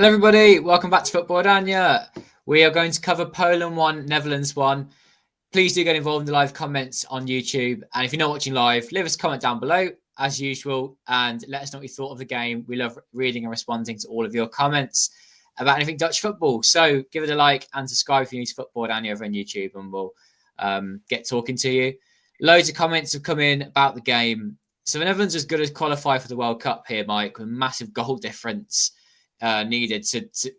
Hello, everybody. Welcome back to Football-Oranje. We are going to cover Poland 1, Netherlands 1. Please do get involved in the live comments on YouTube. And if you're not watching live, leave us a comment down below, as usual, and let us know what you thought of the game. We love reading and responding to all of your comments about anything Dutch football. So give it a like and subscribe if you're new to Football-Oranje over on YouTube, and we'll get talking to you. Loads of comments have come in about the game. So the Netherlands was good as qualify for the World Cup here, Mike, with massive goal difference needed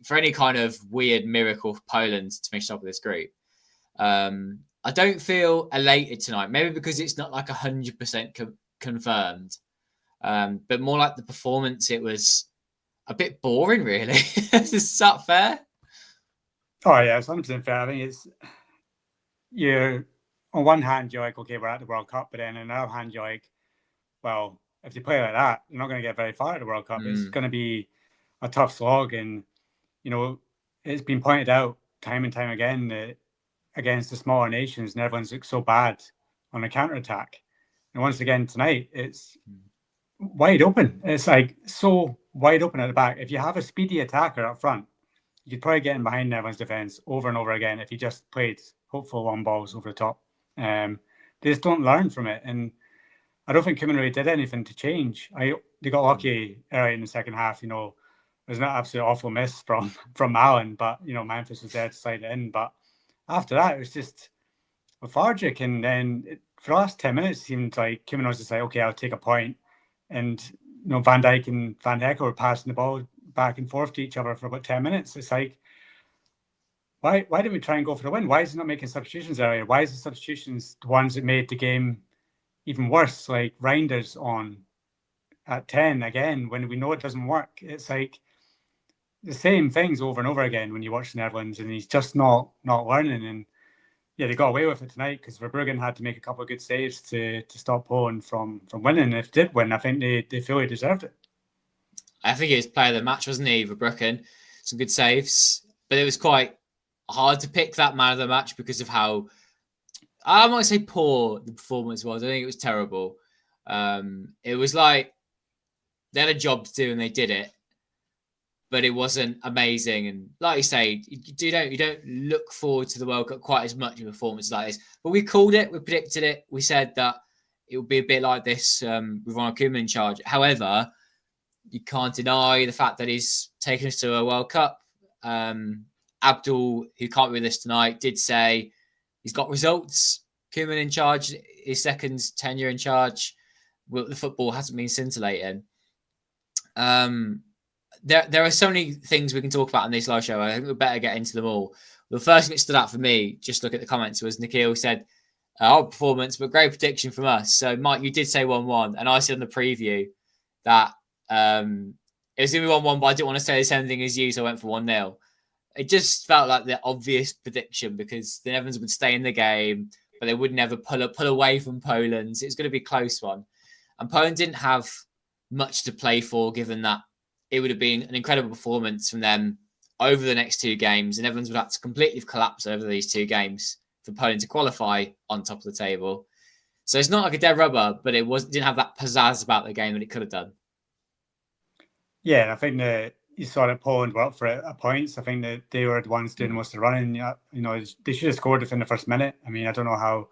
for any kind of weird miracle for Poland to finish top of this group. I don't feel elated tonight, maybe because it's not like 100% confirmed, but more like the performance. It was a bit boring, really. Is that fair? Oh, yeah, it's 100% fair. I think you're on one hand, you're like, okay, we're at the World Cup, but then on the other hand, you're like, well, if you play like that, you're not going to get very far at the World Cup. It's going to be a tough slog, and it's been pointed out time and time again that against the smaller nations, Netherlands look so bad on a counter-attack. And once again tonight, it's wide open. It's like so wide open at the back. If you have a speedy attacker up front, you could probably get in behind Netherlands' defence over and over again if you just played hopeful long balls over the top. They just don't learn from it, and I don't think Koeman really did anything to change. They got lucky early in the second half. There's an absolute awful miss from Allen, but Memphis was there to slide it in. But after that, it was just lethargic. And then for the last 10 minutes, it seemed like Koeman was just like, okay, I'll take a point. And Van Dijk and Van Hecke were passing the ball back and forth to each other for about 10 minutes. It's like, why didn't we try and go for the win? Why is he not making substitutions earlier? Why is the substitutions the ones that made the game even worse? Like Reinders on at 10 again when we know it doesn't work. It's like the same things over and over again when you watch the Netherlands, and he's just not learning. And yeah, they got away with it tonight because Verbruggen had to make a couple of good saves to stop Poland from winning. And if they did win, I think they fully deserved it. I think he was player of the match, wasn't he, Verbruggen? Some good saves, but it was quite hard to pick that man of the match because of how, I might say, poor the performance was. I think it was terrible. It was like they had a job to do and they did it, but it wasn't amazing. And like you say, you don't look forward to the World Cup quite as much in performances like this. But we called it, we predicted it. We said that it would be a bit like this with Ronald Koeman in charge. However, you can't deny the fact that he's taken us to a World Cup. Abdul, who can't be with us tonight, did say he's got results. Koeman in charge, his second tenure in charge, the football hasn't been scintillating. There are so many things we can talk about in this live show. I think we better get into them all. The first thing that stood out for me, just look at the comments, was Nikhil said, our performance, but great prediction from us. So, Mike, you did say 1-1, and I said in the preview that it was going to be 1-1, but I didn't want to say the same thing as you, so I went for 1-0. It just felt like the obvious prediction because the Netherlands would stay in the game, but they would never pull away from Poland. So it's going to be a close one. And Poland didn't have much to play for, given that it would have been an incredible performance from them over the next two games. And Netherlands would have to completely collapse over these two games for Poland to qualify on top of the table. So it's not like a dead rubber, but it didn't have that pizzazz about the game that it could have done. Yeah, and I think that you saw that Poland were up for it at points. I think that they were the ones doing most of the running. They should have scored within the first minute. I mean, I don't know how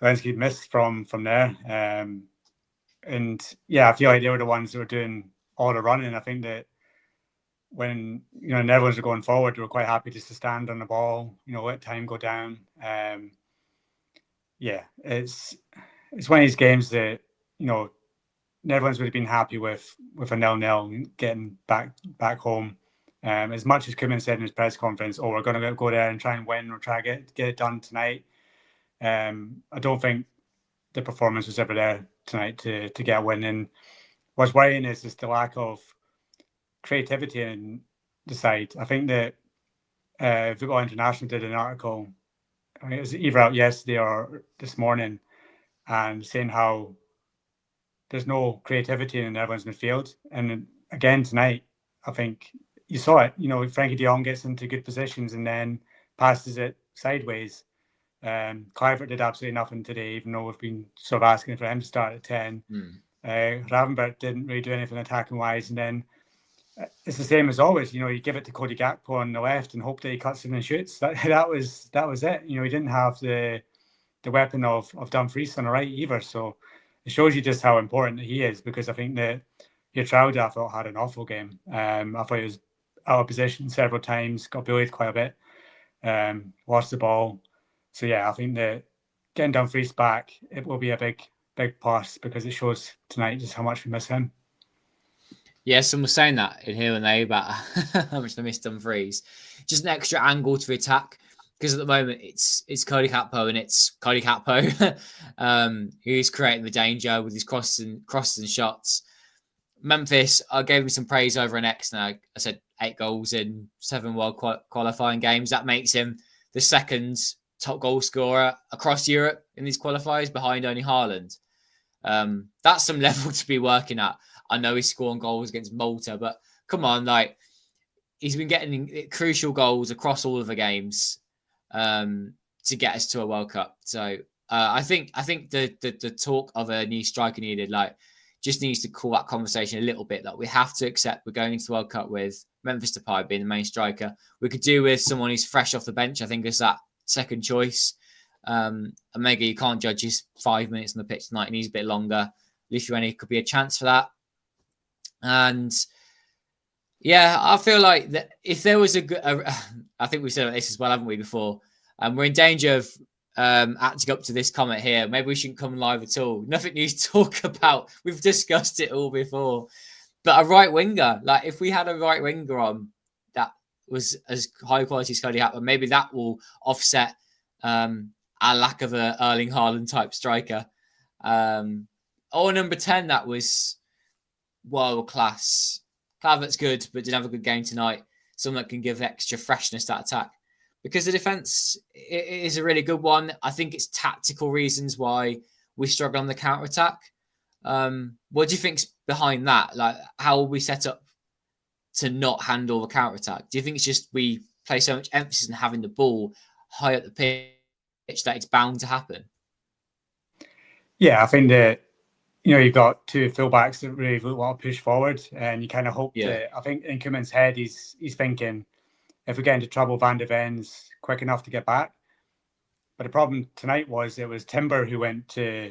Zelensky missed from there. And yeah, I feel like they were the ones that were doing all the running. I think that when Netherlands were going forward, they were quite happy just to stand on the ball, let time go down. Yeah, it's one of these games that Netherlands would have been happy with a 0-0 getting back home. As much as Koeman said in his press conference, we're going to go there and try and win or try to get it done tonight. I don't think the performance was ever there tonight to get a win. And what's worrying is just the lack of creativity in the side. I think that Football International did an article, I mean, it was either out yesterday or this morning, and saying how there's no creativity in the Netherlands midfield. And again tonight, I think you saw it. Frankie de Jong gets into good positions and then passes it sideways. Kluivert did absolutely nothing today, even though we've been sort of asking for him to start at 10. Ravenberg didn't really do anything attacking wise, and then it's the same as always. You give it to Cody Gakpo on the left and hope that he cuts in and shoots. That was it. He didn't have the weapon of Dumfries on the right either. So it shows you just how important he is, because I think that Gertrude, I thought, had an awful game. I thought he was out of position several times, got bullied quite a bit, lost the ball. So yeah, I think that getting Dumfries back, it will be a big plus, because it shows tonight just how much we miss him. Yeah, someone was saying that in here and there about how much they missed Dumfries. Just an extra angle to the attack, because at the moment it's Cody Gakpo, and it's Cody Gakpo who's creating the danger with his crosses and shots. Memphis, I gave him some praise over an X now. I said 8 goals in 7 world qualifying games. That makes him the second top goal scorer across Europe in these qualifiers, behind only Haaland. That's some level to be working at. I know he's scoring goals against Malta, but come on, he's been getting crucial goals across all of the games to get us to a World Cup. So I think the talk of a new striker needed, just needs to call that conversation a little bit. We have to accept we're going into the World Cup with Memphis Depay being the main striker. We could do with someone who's fresh off the bench, I think, as that second choice. And maybe you can't judge his 5 minutes on the pitch tonight, and he's a bit longer. Lithuania could be a chance for that. And yeah, I feel like that if there was I think we've said this as well, haven't we, before? We're in danger of acting up to this comment here. Maybe we shouldn't come live at all. Nothing new to talk about. We've discussed it all before. But a right winger, if we had a right winger on that was as high quality as Cody Gakpo, maybe that will offset our lack of a Erling Haaland type striker. Or number 10, that was world class. Clavert's good, but didn't have a good game tonight. Someone that can give extra freshness to that attack. Because the defence is a really good one. I think it's tactical reasons why we struggle on the counter-attack. What do you think's behind that? How will we set up to not handle the counter-attack? Do you think it's just we place so much emphasis on having the ball high up the pitch that it's bound to happen? Yeah, I think that you've got 2 fullbacks that really want to push forward, and you kind of hope that. I think in Koeman's head, he's thinking, if we get into trouble, Van de Ven's quick enough to get back. But the problem tonight was it was Timber who went to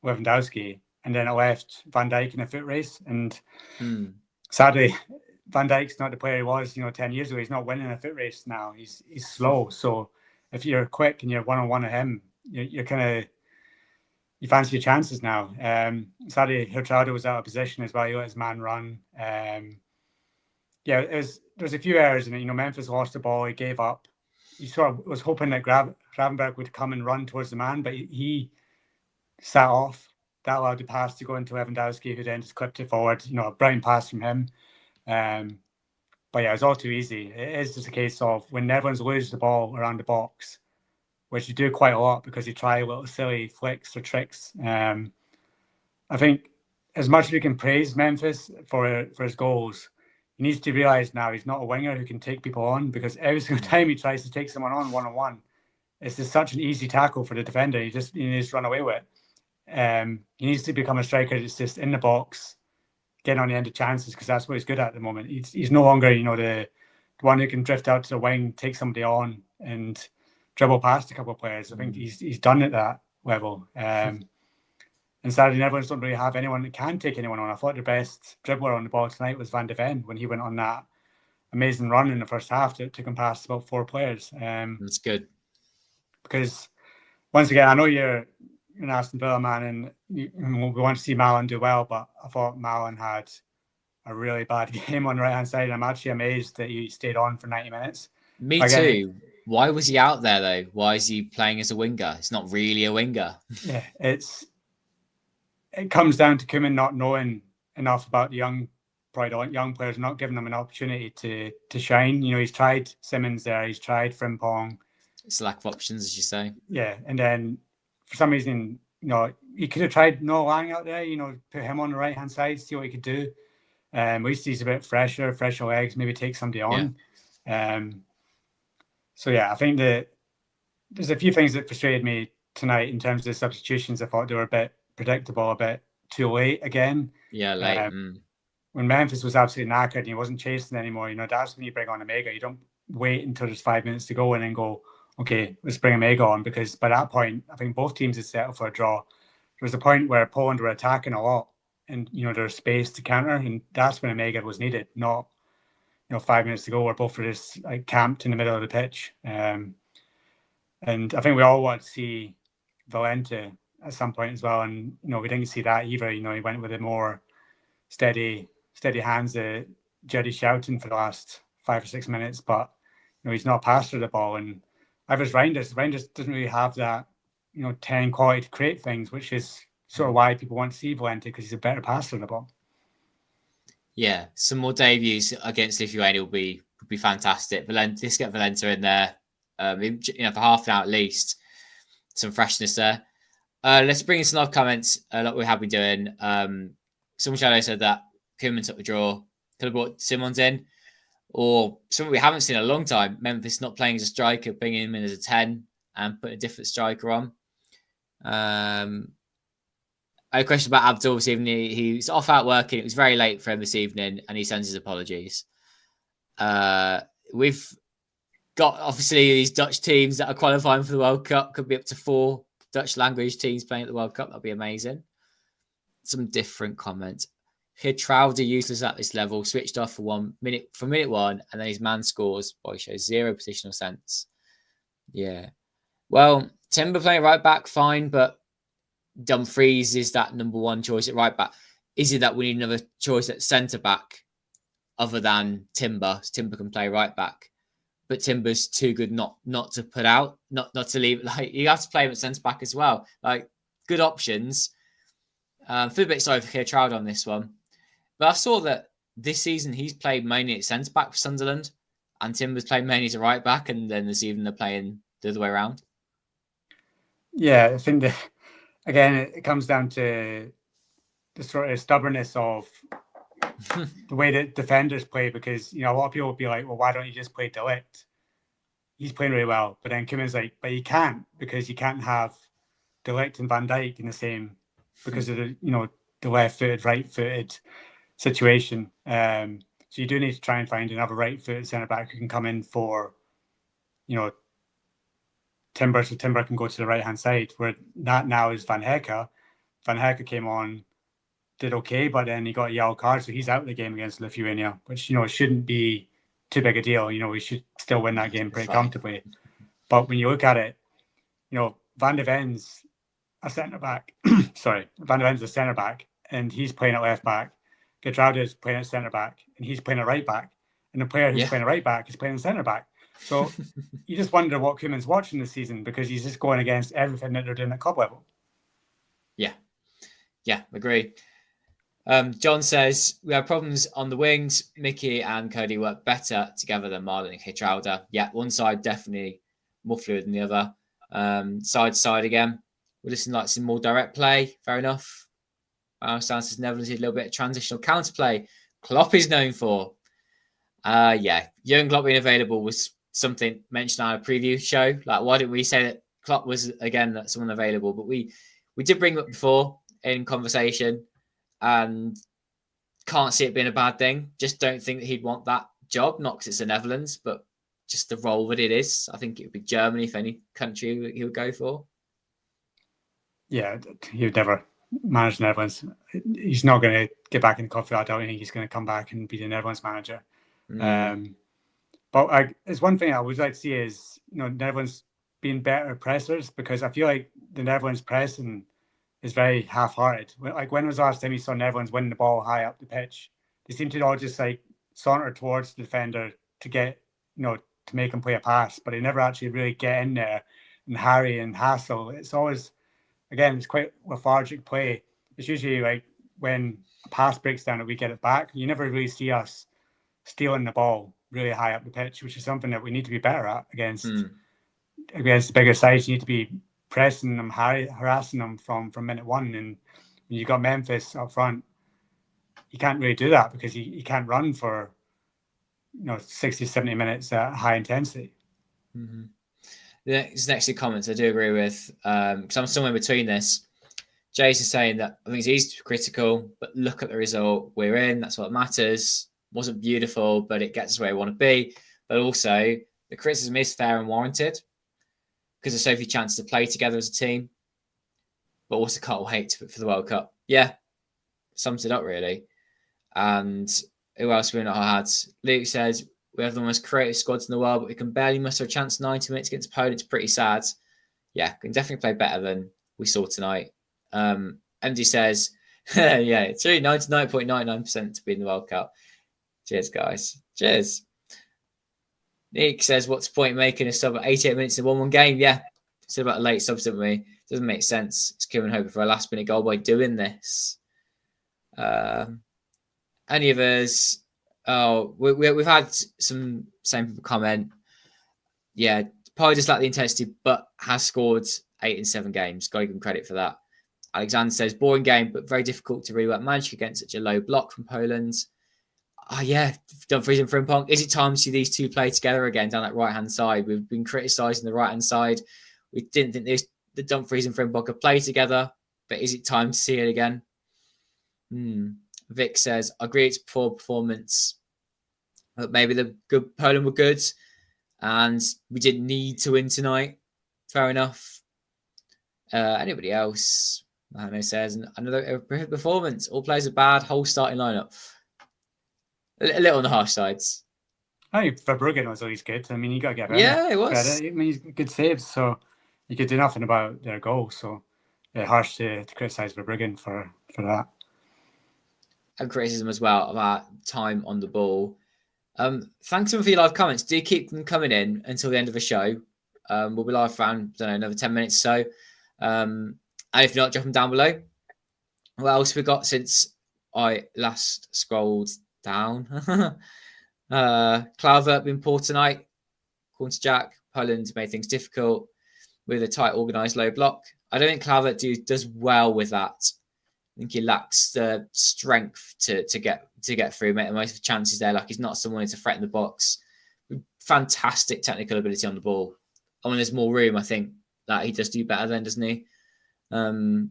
Lewandowski, and then it left Van Dijk in a foot race. And sadly, Van Dijk's not the player he was 10 years ago. He's not winning a foot race now. He's slow. So if you're quick and you're one-on-one at him, you're kind of, you fancy your chances now. Sadly, Gertrude was out of position as well. He let his man run. There's a few errors in it. Memphis lost the ball. He gave up. He sort of was hoping that Gravenberg would come and run towards the man, but he sat off. That allowed the pass to go into Lewandowski, who then just clipped it forward. A brilliant pass from him. But yeah, it was all too easy. It is just a case of when Netherlands lose the ball around the box, which you do quite a lot because you try little silly flicks or tricks. I think as much as we can praise Memphis for his goals, he needs to realise now he's not a winger who can take people on, because every single time he tries to take someone on one-on-one, it's just such an easy tackle for the defender. He needs to run away with it. He needs to become a striker that's just in the box, getting on the end of chances, because that's what he's good at the moment. He's no longer, the one who can drift out to the wing, take somebody on, and dribble past a couple of players. I think he's done at that level. And sadly, Netherlands don't really have anyone that can take anyone on. I thought the best dribbler on the ball tonight was Van de Ven when he went on that amazing run in the first half. Took him past about 4 players. That's good. Because once again, I know you're an Aston Villa man, and we want to see Malin do well, but I thought Malin had a really bad game on the right-hand side. I'm actually amazed that he stayed on for 90 minutes. Me too. Why was he out there, though? Why is he playing as a winger? It's not really a winger. Yeah, it comes down to Koeman not knowing enough about the young players, not giving them an opportunity to shine. He's tried Simmons there, he's tried Frimpong. It's lack of options, as you say. Yeah, and then for some reason, he could have tried Noah Lang out there, put him on the right-hand side, see what he could do. At least he's a bit fresher legs, maybe take somebody on. Yeah. So yeah, I think that there's a few things that frustrated me tonight in terms of the substitutions. I thought they were a bit predictable, a bit too late again. Yeah, late. when Memphis was absolutely knackered and he wasn't chasing anymore, that's when you bring on Omega. You don't wait until there's 5 minutes to go and then go, okay, let's bring Omega on, because by that point, I think both teams had settled for a draw. There was a point where Poland were attacking a lot, and there's space to counter, and that's when Omega was needed, not 5 minutes to go where both were just like camped in the middle of the pitch. And I think we all want to see Valente at some point as well, and we didn't see that either. He went with a more steady hands at Jedi shouting for the last 5 or 6 minutes, but he's not passed through the ball. And Ivers Rangers doesn't really have that 10 quality to create things, which is sort of why people want to see Valente, because he's a better passer of the ball. Yeah, some more debuts against Lithuania would be fantastic. Let's get Valente in there, for half an hour at least. Some freshness there. Let's bring in some live comments, like we have been doing. Someone Shadow said that Koeman took the draw. Could have brought Simons in, or something we haven't seen in a long time. Memphis not playing as a striker, bringing him in as a 10 and putting a different striker on. I had a question about Abdul this evening. He's off out working. It was very late for him this evening, and he sends his apologies. We've got obviously these Dutch teams that are qualifying for the World Cup. Could be up to 4 Dutch language teams playing at the World Cup. That'd be amazing. Some different comments. Geertruida useless at this level. Switched off for minute 1, and then his man scores. Boy, shows zero positional sense. Yeah. Well, Timber playing right back, fine, but Dumfries is that number 1 choice at right back. Is it that we need another choice at centre back other than Timber? So Timber can play right back, but Timber's too good not to put out, not to leave. Like, you have to play him at centre back as well. Like, good options. Feel a bit sorry for Geertruida on this one, but I saw that this season he's played mainly at centre back for Sunderland, and Timber's played mainly as a right back, and then this evening they're playing the other way around. Yeah, I think that again it comes down to the sort of stubbornness of the way that defenders play, because a lot of people will be like, well, why don't you just play De Ligt? He's playing really well, but then Koeman's like, but you can't, because you can't have De Ligt and Van Dijk in the same, because of the the left-footed, right-footed situation. So you do need to try and find another right-footed centre back who can come in for Timber, so Timber can go to the right-hand side, where that now is Van Hecke. Van Hecke came on, did okay, but then he got a yellow card, so he's out of the game against Lithuania, which shouldn't be too big a deal. We should still win that game pretty comfortably. But when you look at it, Van de Ven's a centre back. Sorry, Van de Ven's a centre back, and he's playing at left back. Geertruida is playing at centre back, and he's playing at right back. And the player who's playing at right back is playing at centre back. So you just wonder what Koeman's watching this season, because he's just going against everything that they're doing at club level. Yeah, agree. John says, we have problems on the wings. Mickey and Cody work better together than Marlon and Geertruida. Yeah, one side definitely more fluid than the other. Side to side again. We're listening like some more direct play. Fair enough. Sounds as Netherlands did a little bit of transitional counterplay. Klopp is known for. Jurgen Klopp being available was something mentioned on a preview show. Like, why didn't we say that Klopp was, again, someone available? But we did bring him up before in conversation, and can't see it being a bad thing. Just don't think that he'd want that job, not because it's the Netherlands, but just the role that it is. I think it would be Germany, if any country he would go for. Yeah, he would never manage the Netherlands. He's not going to get back in the club. I don't think he's going to come back and be the Netherlands manager. But it's one thing I would like to see is Netherlands being better pressers, because I feel like the Netherlands pressing is very half-hearted. Like, when was the last time you saw Netherlands winning the ball high up the pitch? They seem to all just like saunter towards the defender to get to make him play a pass, but they never actually really get in there and harry and hassle. It's always, again, it's quite lethargic play. It's usually like when a pass breaks down that we get it back. You never really see us stealing the ball really high up the pitch, which is something that we need to be better at against the bigger sides. You need to be pressing them, harassing them from minute 1. And when you got Memphis up front, you can't really do that, because you can't run for 60, 70 minutes at high intensity. The next two comments I do agree with, because I'm somewhere between this. Jason saying that I think it's easy to be critical, but look at the result. We're in. That's what matters. Wasn't beautiful, but it gets us where we want to be. But also, the criticism is fair and warranted because there's so few chances to play together as a team. But also can't wait for the World Cup. Yeah, sums it up really. And who else we not had? Luke says we have the most creative squads in the world, but we can barely muster a chance 90 minutes against Poland. It's pretty sad. Yeah, we can definitely play better than we saw tonight. MD says, yeah, it's really 99.99% to be in the World Cup. Cheers, guys. Cheers. Nick says, what's the point of making a sub at 88 minutes in 1-1 game? Yeah, it's about a late sub, didn't we? Doesn't make sense. It's Kieran hoping for a last-minute goal by doing this. Any of us? Oh, we've had some same people comment. Yeah, probably just lack the intensity, but has scored 8 in 7 games. Got to give him credit for that. Alexander says, boring game, but very difficult to really work magic against such a low block from Poland. Oh, yeah, Dumfries and Frimpong. Is it time to see these two play together again down that right-hand side? We've been criticising the right-hand side. We didn't think the Dumfries and Frimpong could play together, but is it time to see it again? Vic says, I agree it's poor performance, but maybe the good Poland were good and we didn't need to win tonight. Fair enough. Anybody else? Mano says, another performance. All players are bad. Whole starting lineup. A little on the harsh sides. I think Verbruggen was always good. I mean, you got to get credit. Yeah, it was. I mean, he's good saves, so you could do nothing about their goal. So harsh to criticise Verbruggen for that. And criticism as well about time on the ball. Thanks for your live comments. Do keep them coming in until the end of the show. We'll be live for another 10 minutes or so. And if you're not, drop them down below. What else we got since I last scrolled down? Kluivert been poor tonight. According to Jack, Poland made things difficult with a tight, organised low block. I don't think Kluivert does well with that. I think he lacks the strength to get through, make the most of the chances there. Like, he's not someone to threaten the box. Fantastic technical ability on the ball. And when there's more room, I think that he does do better then, doesn't he? And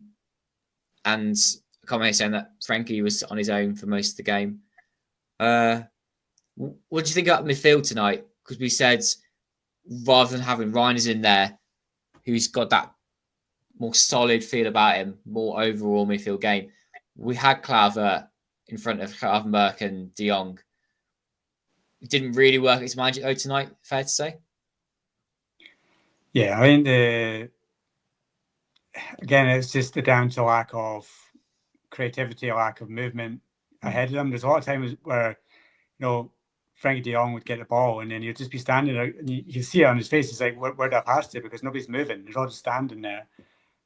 I can't remember saying that Frankie was on his own for most of the game. What do you think about midfield tonight? Because we said rather than having Reiners in there, who's got that more solid feel about him, more overall midfield game, we had Kluivert in front of Gravenberch and De Jong. It didn't really work its magic though tonight, fair to say? Yeah, I think again, it's just down to lack of creativity, a lack of movement ahead of them. There's a lot of times where, Frankie de Jong would get the ball and then he'd just be standing there and you can see it on his face. It's like, where'd I pass to? Because nobody's moving. They're all just standing there.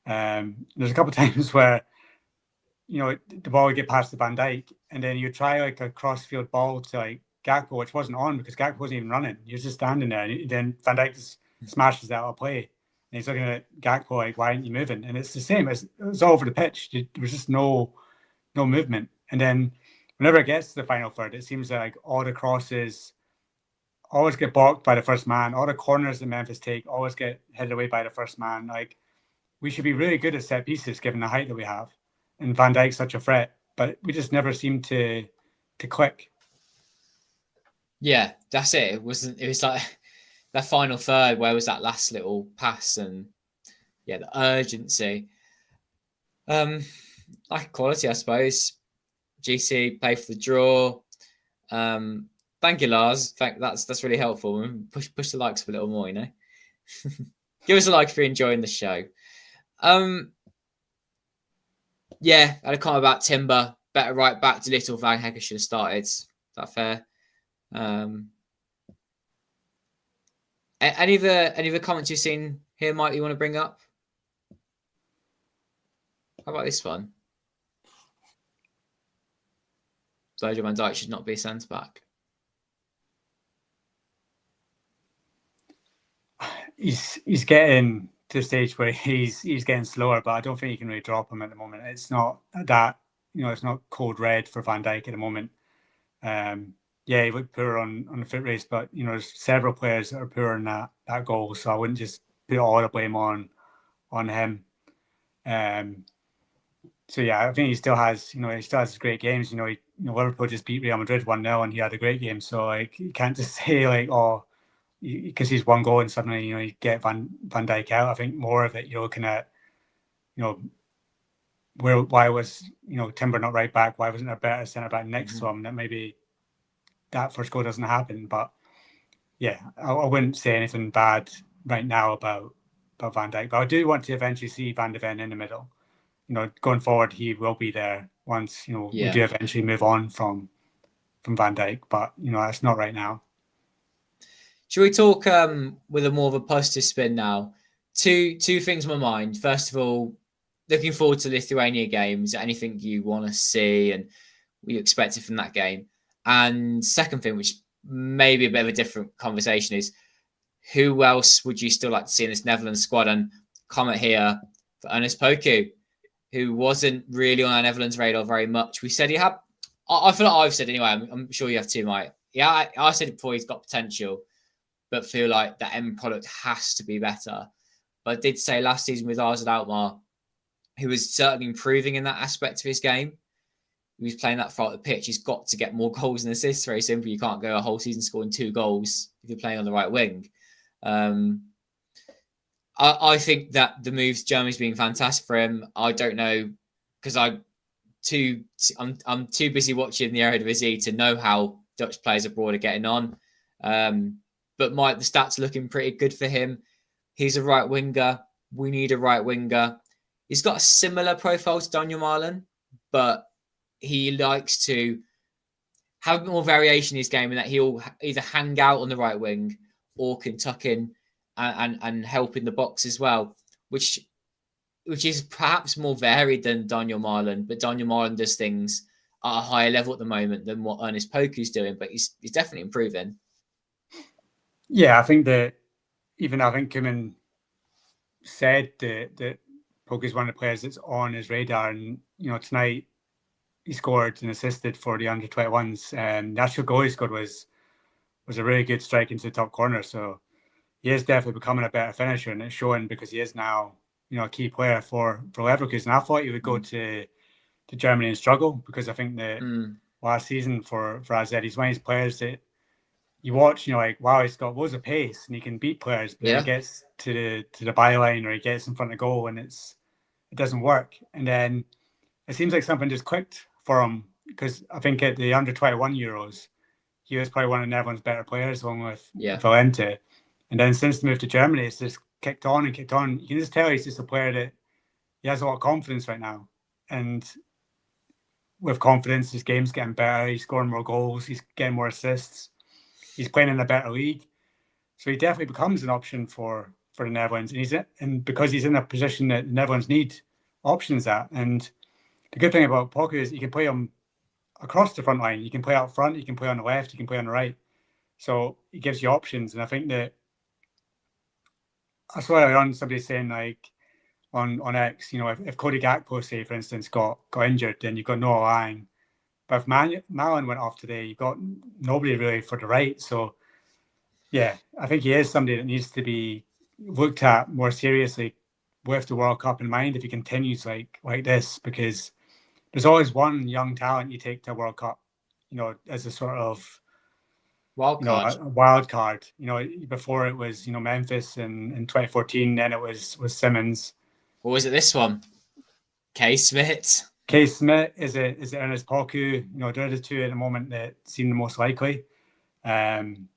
There's a couple of times where, the ball would get past to Van Dijk and then you try like a cross-field ball to like Gakpo, which wasn't on because Gakpo wasn't even running. He was just standing there and then Van Dijk just smashes that out of play. And he's looking at Gakpo like, why aren't you moving? And it's the same. It's all over the pitch. There was just no movement. And then whenever it gets to the final third, it seems like all the crosses always get blocked by the first man. All the corners that Memphis take always get headed away by the first man. Like, we should be really good at set pieces given the height that we have. And Van Dijk's such a threat, but we just never seem to click. Yeah, that's it. It was like that final third where was that last little pass and the urgency. Like quality, I suppose. GC play for the draw. Thank you, Lars. That's really helpful. Push the likes for a little more, Give us a like if you're enjoying the show. I had a comment about Timber. Better right back to Little. Van Hecker should have started. Is that fair? Any of the comments you've seen here, Mike, you want to bring up? How about this one? Virgil van Dijk should not be sent back. He's getting to the stage where he's getting slower, but I don't think you can really drop him at the moment. It's not that, it's not code red for Van Dijk at the moment. He looked poor on the foot race, but there's several players that are poor in that goal, so I wouldn't just put all the blame on him. yeah, I think he still has great games. Liverpool just beat Real Madrid 1-0 and he had a great game. So like you can't just say like, oh, because he's one goal and suddenly you get Van Dijk out. I think more of it you're looking at, why was Timber not right back? Why wasn't there a better centre back next to him? That maybe that first goal doesn't happen. But yeah, I wouldn't say anything bad right now about Van Dijk. But I do want to eventually see Van de Ven in the middle. Going forward, he will be there once we do eventually move on from Van Dijk. But that's not right now. Should we talk with a more of a positive spin now? Two things in my mind. First of all, looking forward to Lithuania games. Anything you want to see and what you expected from that game? And second thing, which may be a bit of a different conversation, is who else would you still like to see in this Netherlands squad? And comment here for Ernest Poku, who wasn't really on our Netherlands radar very much. We said he had. I feel like I've said anyway. I'm sure you have too, Mike. Yeah, I said it before. He's got potential, but feel like the end product has to be better. But I did say last season with Arsene Alkmaar, he was certainly improving in that aspect of his game. He was playing that far up the pitch. He's got to get more goals and assists. Very simple. You can't go a whole season scoring 2 goals if you're playing on the right wing. I think that the moves Germany's been fantastic for him. I don't know because I'm too busy watching the Eredivisie to know how Dutch players abroad are getting on. But Mike, the stats are looking pretty good for him. He's a right winger. We need a right winger. He's got a similar profile to Daniel Marlon, but he likes to have more variation in his game in that he'll either hang out on the right wing or can tuck in and help in the box as well, which is perhaps more varied than Daniel Marlon. But Daniel Marlon does things at a higher level at the moment than what Ernest Poku's doing, but he's definitely improving. Yeah, I think Koeman said that Poku's one of the players that's on his radar, and tonight he scored and assisted for the under-21s, and the actual goal he scored was a really good strike into the top corner. So he is definitely becoming a better finisher, and it's showing because he is now a key player for Leverkusen. I thought he would go to Germany and struggle because I think that last season for AZ, he's one of these players that you watch, like, wow, he's got loads of pace and he can beat players, but he gets to the byline or he gets in front of goal and it doesn't work. And then it seems like something just clicked for him because I think at the under-21 Euros, he was probably one of Netherlands' better players along with Valente. And then since the move to Germany, it's just kicked on and kicked on. You can just tell he's just a player that he has a lot of confidence right now. And with confidence, his game's getting better. He's scoring more goals. He's getting more assists. He's playing in a better league. So he definitely becomes an option for the Netherlands. And because he's in a position that the Netherlands need options at. And the good thing about Poku is you can play him across the front line. You can play out front. You can play on the left. You can play on the right. So he gives you options. And I think that I saw on somebody saying like on X, if Cody Gakpo, say for instance, got injured, then you've got Noah Lang. But if Malin went off today, you've got nobody really for the right. So yeah, I think he is somebody that needs to be looked at more seriously with the World Cup in mind if he continues like this, because there's always one young talent you take to a World Cup, as a sort of wild card. A wild card. Before it was Memphis in 2014, then it was Simmons. What was it this one? K. Smith. Is it Ernest Poku? They're the two at the moment that seem the most likely. And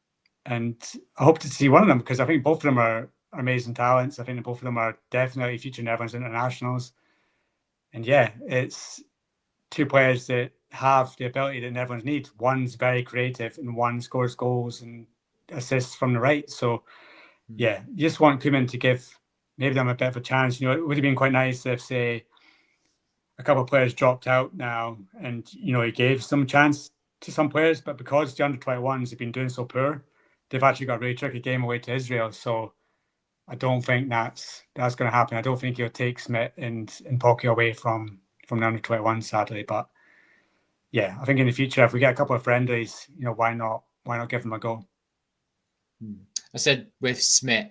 I hope to see one of them because I think both of them are amazing talents. I think that both of them are definitely future Netherlands internationals. And yeah, it's two players that have the ability that Netherlands need. One's very creative and one scores goals and assists from the right. So yeah, you just want Koeman to give maybe them a bit of a chance. It would have been quite nice if, say, a couple of players dropped out now and, he gave some chance to some players, but because the under-21s have been doing so poor, they've actually got a really tricky game away to Israel. So I don't think that's going to happen. I don't think he'll take Smith and Poku away from the under-21, sadly. But yeah, I think in the future, if we get a couple of friendlies, why not give them a go? I said with Smith,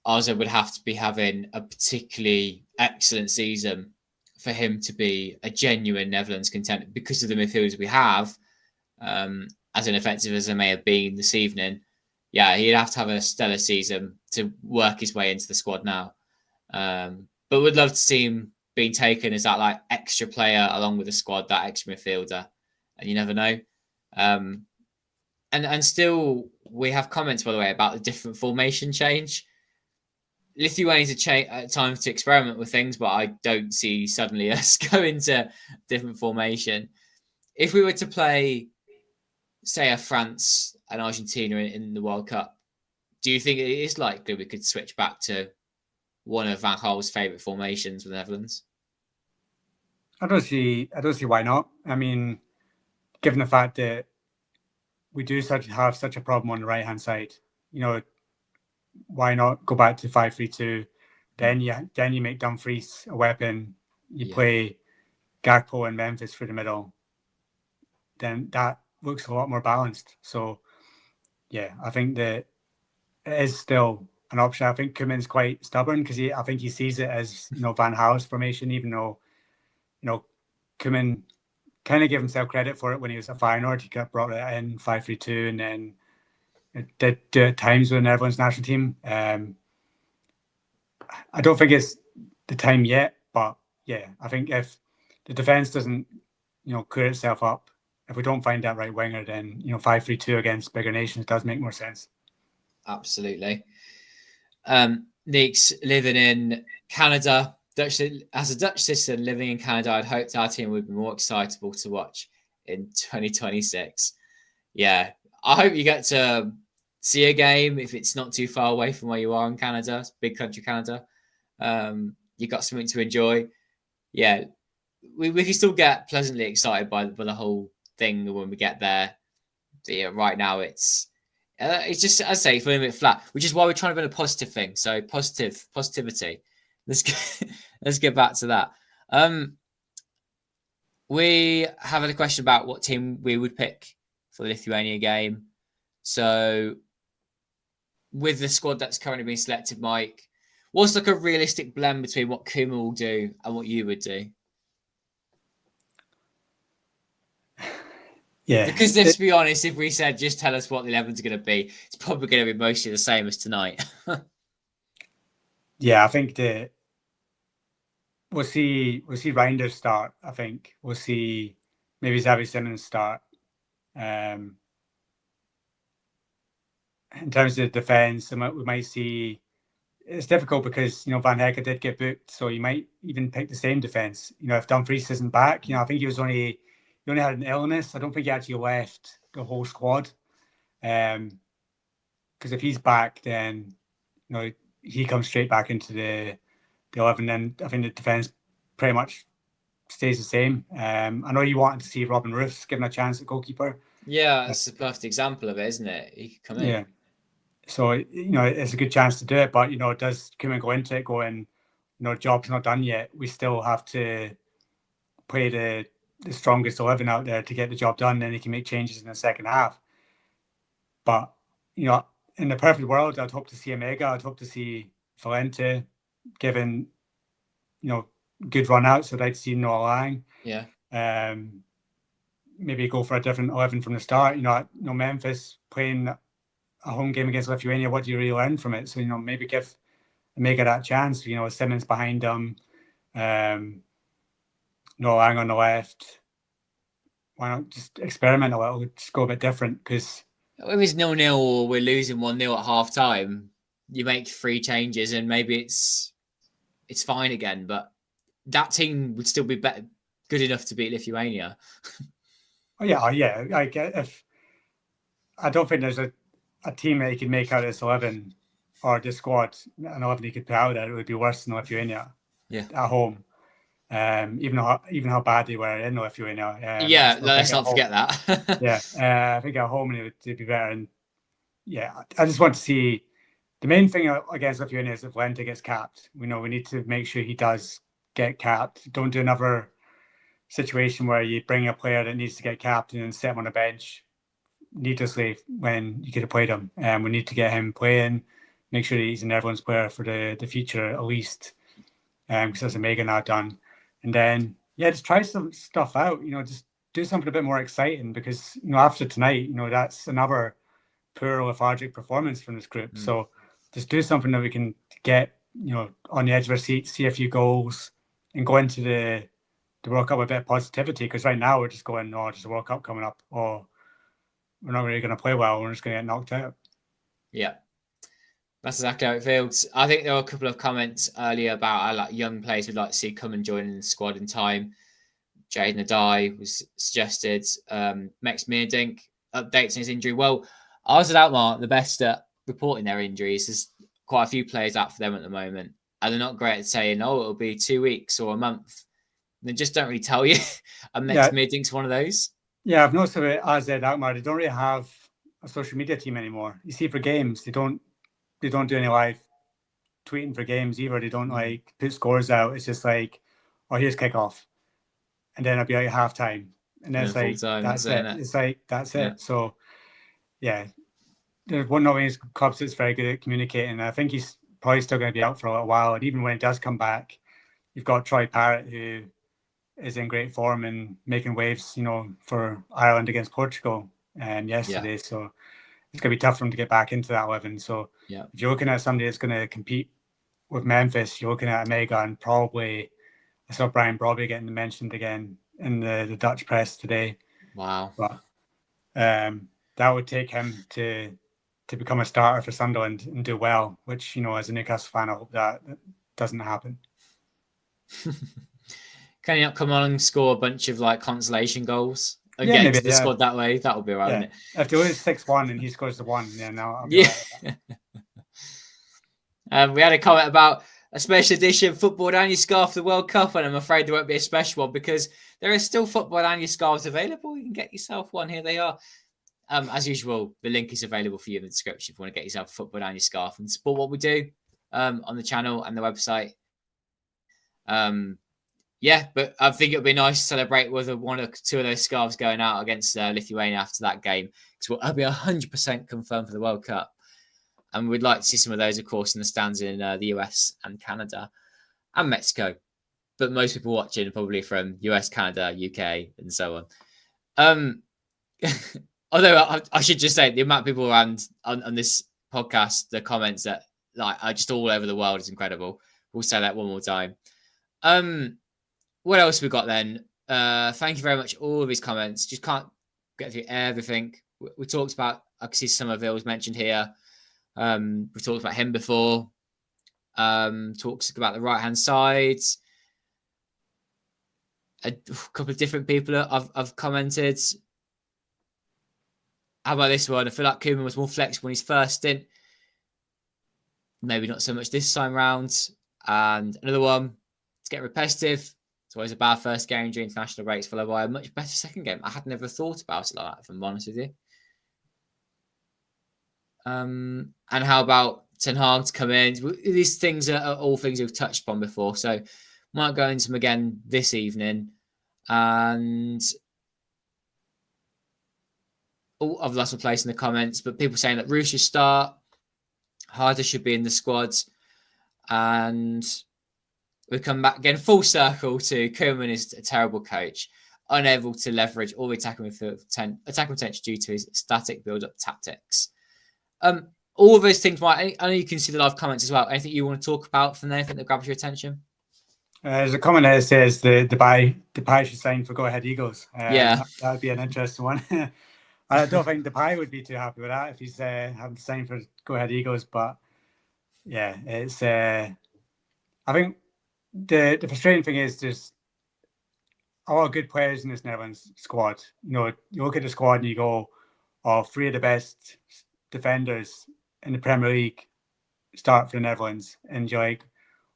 Arza would have to be having a particularly excellent season for him to be a genuine Netherlands contender because of the midfielders we have, as ineffective as they may have been this evening. Yeah, he'd have to have a stellar season to work his way into the squad now. But would love to see him being taken as that like extra player along with the squad, that extra midfielder. And you never know. And still, we have comments, by the way, about the different formation change. Lithuania's a time to experiment with things, but I don't see suddenly us go into different formation. If we were to play, say, a France and Argentina in the World Cup, do you think it is likely we could switch back to one of Van Gaal's favourite formations with the Netherlands? I don't see why not. I mean, given the fact that we do have such a problem on the right-hand side, why not go back to 5-3-2? Then you make Dumfries a weapon. You play Gakpo and Memphis for the middle. Then that looks a lot more balanced. So, yeah, I think that it is still an option. I think Koeman's quite stubborn because I think he sees it as Van Gaal's formation, even though Koeman kind of gave himself credit for it when he was at Feyenoord. He got brought in 5-3-2 and then did do it at times with the Netherlands national team. I don't think it's the time yet, but yeah, I think if the defence doesn't, clear itself up, if we don't find that right winger, then 5-3-2 against bigger nations does make more sense. Absolutely. Nick's living in Canada. As a Dutch citizen living in Canada, I'd hoped our team would be more excitable to watch in 2026. Yeah, I hope you get to see a game if it's not too far away from where you are in Canada. It's big country, Canada. You've got something to enjoy. Yeah, we can still get pleasantly excited by the whole thing when we get there. But yeah, right now it's just, as I say, feeling a bit flat, which is why we're trying to build a positive thing. So positivity. Let's get back to that. We have a question about what team we would pick for the Lithuania game. So with the squad that's currently being selected, Mike, what's like a realistic blend between what Koeman will do and what you would do? Yeah. Because let's be honest, if we said just tell us what the 11's going to be, it's probably going to be mostly the same as tonight. Yeah, I think that we'll see Reinders start. I think we'll see maybe Xavi Simons start. In terms of defence, we might see. It's difficult because Van Hecke did get booked, so you might even pick the same defence. If Dumfries isn't back, I think he only had an illness. I don't think he actually left the whole squad. Because if he's back, then he comes straight back into the 11. Then I think the defence pretty much stays the same. I know you wanted to see Robin Roofs given a chance at goalkeeper. Yeah, that's a perfect example of it, isn't it? He could come in. Yeah. So, it's a good chance to do it. But, does Koeman go into it going, job's not done yet. We still have to play the strongest 11 out there to get the job done. Then he can make changes in the second half. But, in the perfect world, I'd hope to see Omega. I'd hope to see Valente given, good run out. So I'd like to see Noah Lang. Yeah. Maybe go for a different 11 from the start. Memphis playing a home game against Lithuania. What do you really learn from it? So, maybe give Omega that chance. Simmons behind him. Noah Lang on the left. Why not just experiment a little? Just go a bit different because if it's 0-0 or we're losing 1-0 at half time, you make 3 changes and maybe it's fine again. But that team would still be good enough to beat Lithuania. Oh yeah. I don't think there's a team that he could make out of this 11 or the squad, an 11 he could put out there. It would be worse than Lithuania. Yeah. At home. Even how bad they were in Lithuania. Let's not forget that. I think at home it would be better. And yeah, I just want to see the main thing against Lithuania is if Lente gets capped. We need to make sure he does get capped. Don't do another situation where you bring a player that needs to get capped and then set him on the bench needlessly when you could have played him. We need to get him playing, make sure that he's an everyone's player for the future at least. Because that's Omega now done. And then, just try some stuff out, just do something a bit more exciting, because, after tonight, that's another poor lethargic performance from this group. So just do something that we can get, on the edge of our seat, see a few goals, and go into the World Cup with a bit of positivity. Because right now we're just going, there's a World Cup coming up, or we're not really going to play well, we're just going to get knocked out. Yeah, that's exactly how it feels. I think there were a couple of comments earlier about like young players we'd like to see come and join in the squad in time. Jaden Dijk was suggested. Max Meerdink updates on his injury. Well, ours at Alkmaar, the best at reporting their injuries. There's quite a few players out for them at the moment, and they're not great at saying, it'll be 2 weeks or a month. They just don't really tell you. And Max Meerdink's one of those. Yeah, I've noticed it as at Alkmaar, they don't really have a social media team anymore. You see, for games, they don't do any live tweeting for games either. They don't like put scores out. It's just like, here's kickoff, and then it'll be like halftime, and then it's like that's it. It's like that's it. So there's one of these clubs that's very good at communicating. I think he's probably still going to be out for a little while. And even when he does come back, you've got Troy Parrott, who is in great form and making waves, for Ireland against Portugal yesterday. So it's going to be tough for him to get back into that 11. So if you're looking at somebody that's going to compete with Memphis, you're looking at Omega, and probably I saw Brian Brobby getting mentioned again in the Dutch press today. Wow. But that would take him to become a starter for Sunderland and do well, which, as a Newcastle fan, I hope that doesn't happen. Can he not come on and score a bunch of like consolation goals and get into the squad that way? That would be right, wouldn't it? If they lose 6-1 and he scores the 1, I'll be right. We had a comment about a special edition Football-Oranje scarf for the World Cup, and I'm afraid there won't be a special one because there is still Football-Oranje scarves available. You can get yourself one. Here they are. As usual, the link is available for you in the description if you want to get yourself a Football-Oranje scarf and support what we do on the channel and the website. But I think it would be nice to celebrate with one or two of those scarves going out against Lithuania after that game, because we'll be 100% confirmed for the World Cup. And we'd like to see some of those, of course, in the stands in the US and Canada and Mexico. But most people watching are probably from US, Canada, UK, and so on. Although I should just say the amount of people around on this podcast, the comments that are just all over the world is incredible. We'll say that one more time. What else we got then? Thank you very much. All of these comments. Just can't get through everything. We talked about, I can see some of it was mentioned here. We talked about him before. Talks about the right-hand side. A couple of different people I've commented. How about this one? I feel like Koeman was more flexible in his first stint. Maybe not so much this time round. And another one, to get repetitive. It's always a bad first game during international breaks, followed by a much better second game. I had never thought about it like that, if I'm honest with you. And how about Ten Hag to come in? These things are all things we've touched upon before. So might go into them again this evening. And I've lost my place in the comments, but people saying that Roos should start, Harder should be in the squad, and we come back again full circle to Koeman is a terrible coach, unable to leverage all the attacking potential due to his static build-up tactics. All of those things I know you can see the live comments as well. Anything you want to talk about from there? Anything that grabs your attention? There's a comment there that says the Depay should sign for Go Ahead Eagles. That would be an interesting one. I don't think Depay would be too happy with that if he's having to sign for Go Ahead Eagles. But it's I think the frustrating thing is there's a lot of good players in this Netherlands squad. You look at the squad and you go, three of the best defenders in the Premier League start for the Netherlands, and you're like,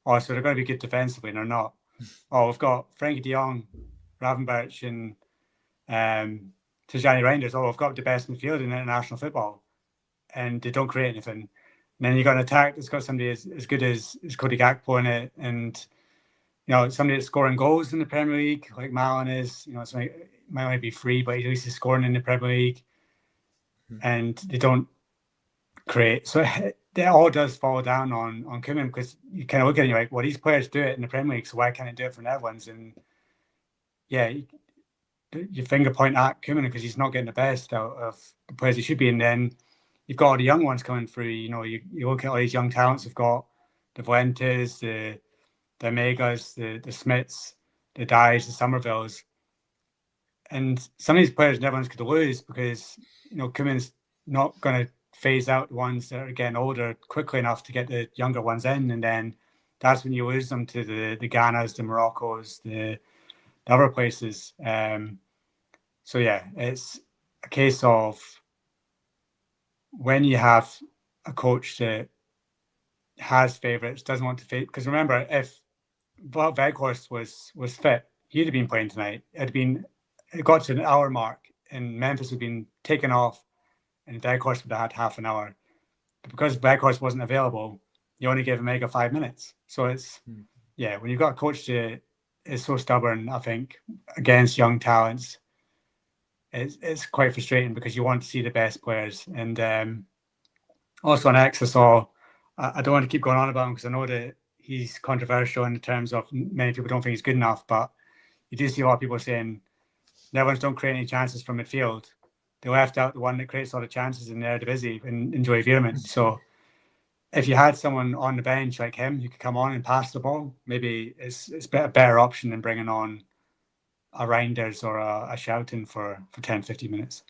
so they're going to be good defensively, and they're not. We've got Frankie de Jong, Ravenberch, and Tijani Reinders. We've got the best midfield in international football, and they don't create anything. And then you got an attack that's got somebody as good as Cody Gakpo in it, and somebody that's scoring goals in the Premier League, like Malin is. It might only be free, but at least he's scoring in the Premier League, and they don't create. So that all does fall down on Koeman, because you kind of look at it and you're like, well, these players do it in the Premier League, so why can't I do it for Netherlands? And yeah, your finger point at Koeman because he's not getting the best out of the players he should be. And then you've got all the young ones coming through. You know, you look at all these young talents. You've got the Valentes, the Megas, the Smiths, the Dyes, the Somervilles. And some of these players Netherlands could lose because, you know, Koeman's not going to phase out the ones that are getting older quickly enough to get the younger ones in. And then that's when you lose them to the Ghanas, the Moroccos, the other places. So yeah, it's a case of when you have a coach that has favourites, doesn't want to fade. Because remember, if Weghorst was fit, he'd have been playing tonight. It got to an hour mark, and Memphis had been taken off, and Weghorst would have had half an hour. But because Weghorst wasn't available, you only gave Omega 5 minutes. So it's yeah, when you've got a coach that is so stubborn, I think against young talents, it's quite frustrating because you want to see the best players. And also on X, I don't want to keep going on about him because I know that he's controversial in terms of many people don't think he's good enough, but you do see a lot of people saying Netherlands don't create any chances from midfield. They left out the one that creates all the chances in the Eredivisie in Joey Veerman. So if you had someone on the bench like him who could come on and pass the ball, maybe it's a better option than bringing on a Reinders or a Schouten for 10, 15 minutes.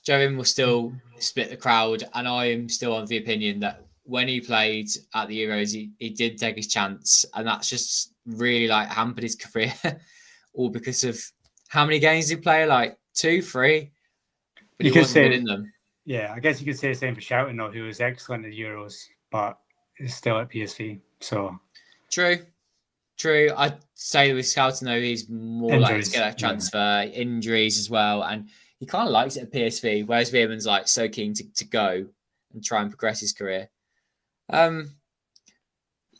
Joey will still split the crowd, and I am still of the opinion that when he played at the Euros, he did take his chance, and that's just really like hampered his career, all because of how many games did he play? Like 2, 3, but he wasn't good in them. Yeah, I guess you could say the same for Schouten, though, who was excellent at the Euros, but is still at PSV. So true. I'd say with Schouten, though, he's more likely to get that transfer, injuries as well, and he kind of likes it at PSV, whereas Veerman's like so keen to go and try and progress his career.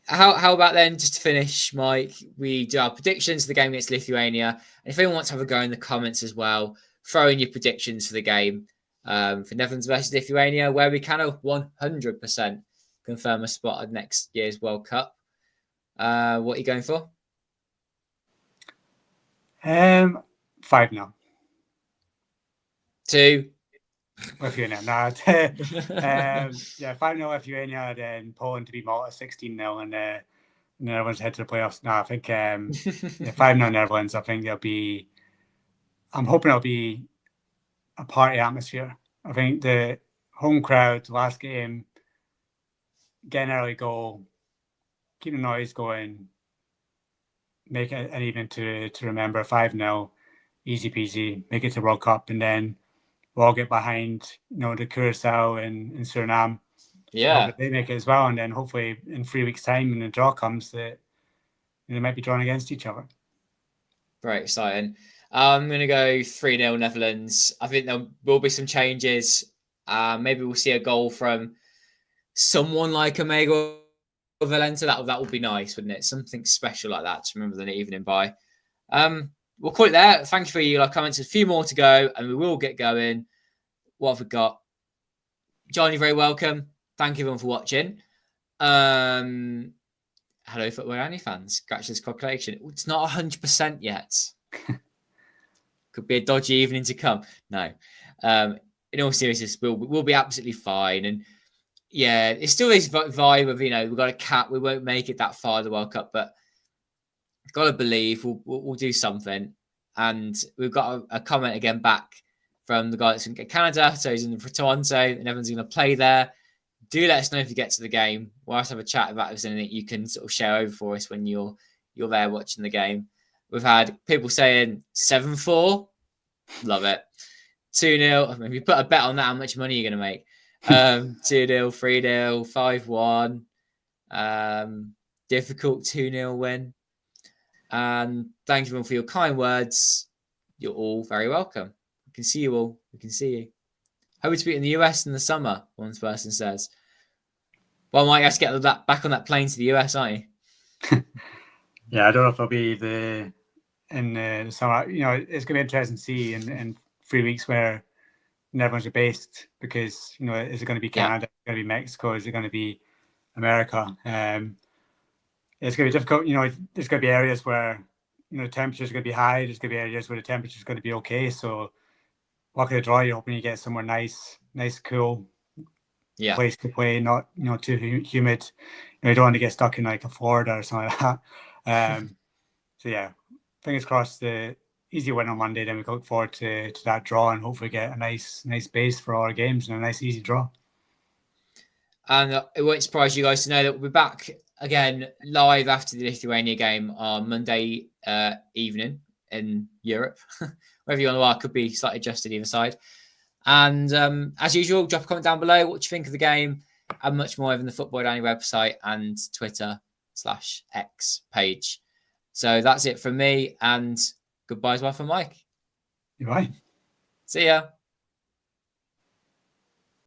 How about then, just to finish, Mike, we do our predictions for the game against Lithuania. And if anyone wants to have a go in the comments as well, throw in your predictions for the game for Netherlands versus Lithuania, where we can 100% confirm a spot at next year's World Cup. What are you going for? 5-0. 2. Lithuania. No, 5-0 Lithuania, then Poland to beat Malta 16-0, and the Netherlands head to the playoffs. No, I think 5-0 Netherlands. I think I'm hoping it'll be a party atmosphere. I think the home crowd, last game, get an early goal, keep the noise going, make it an evening to remember. 5-0, easy peasy, make it to World Cup, and then we'll all get behind, the Curacao and Suriname. Yeah. They make it as well, and then hopefully in 3 weeks' time, when the draw comes, that they might be drawn against each other. Very exciting. I'm going to go 3-0 Netherlands. I think there will be some changes. Maybe we'll see a goal from someone like Omega or Valenta. That would be nice, wouldn't it? Something special like that to remember the evening by. We'll call it there. Thank you for your comments. A few more to go, and we will get going. What have we got? John, you're very welcome. Thank you everyone for watching. Hello, Football-Oranje fans. Scratch this calculation. It's not 100% yet. Could be a dodgy evening to come. No. In all seriousness, we'll be absolutely fine. And yeah, it's still this vibe of, we've got a cap. We won't make it that far in the World Cup, but got to believe we'll do something. And we've got a comment again back from the guy that's in Canada. So he's in Toronto, and everyone's going to play there. Do let us know if you get to the game. We'll have to have a chat about if there's anything you can sort of share over for us when you're there watching the game. We've had people saying 7-4. Love it. 2-0. If you put a bet on that, how much money are you going to make? 2-0, 3-0, 5-1. Difficult 2-0 win. And thank you everyone for your kind words. You're all very welcome. We can see you all. We can see you. Hope to be in the US in the summer, one person says. Well, Mike, let's get back on that plane to the US, aren't you? Yeah, I don't know if it'll be in the summer. It's going to be interesting to see in 3 weeks where Netherlands are based, because is it going to be Canada? Is it going to be Mexico? Is it going to be America? It's going to be difficult. There's going to be areas where the temperatures are going to be high. There's going to be areas where the temperature is going to be okay. So, luck of the draw, you're hoping you get somewhere nice, cool place to play, not too humid. You don't want to get stuck in like a Florida or something like that. So yeah, fingers crossed, the easy win on Monday. Then we look forward to that draw and hopefully get a nice base for all our games and a nice easy draw. And it won't surprise you guys to know that we'll be back again live after the Lithuania game on Monday evening in Europe. Wherever you are, could be slightly adjusted either side. And as usual, drop a comment down below what you think of the game and much more over the Football-Oranje website and Twitter/X page. So that's it from me, and goodbye as well from Mike. Goodbye. See ya.